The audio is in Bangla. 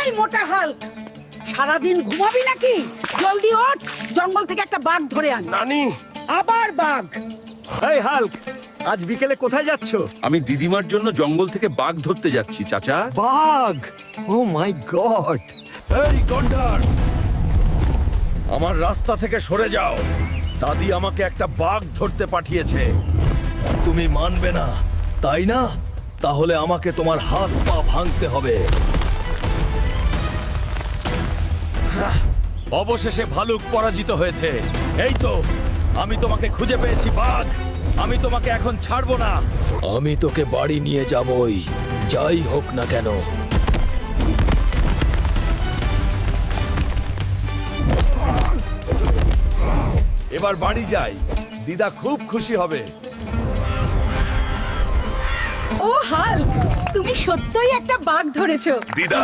এই মোটা হাল, সারাদিন ঘুমাবি নাকি? জলদি ওঠ, জঙ্গল থেকে একটা বাঘ ধরে আন। নানি, আবার বাঘ? এই হাল্ক, আজ বিকেলে কোথায় যাচ্ছ? আমি দিদিমার জন্য জঙ্গল থেকে বাঘ ধরতে যাচ্ছি চাচা। বাঘ! ও মাই গড! এই গন্ডার, আমার রাস্তা থেকে সরে যাও। দাদি আমাকে একটা বাঘ ধরতে পাঠিয়েছে। তুমি মানবে না, তাই না? তাহলে আমাকে তোমার হাত পা ভাঙতে হবে। অবশেষে ভালুক পরাজিত হয়েছে। এই তো, আমি তোমাকে খুঁজে পেয়েছি বাঘ। আমি তোমাকে এখন ছাড়বো না। আমি তোকে বাড়ি নিয়ে যাবই, যাই হোক না কেন। এবার বাড়ি যাই, দিদা খুব খুশি হবে। ও হাল্ক, তুমি সত্যই একটা বাঘ ধরেছো। দিদা,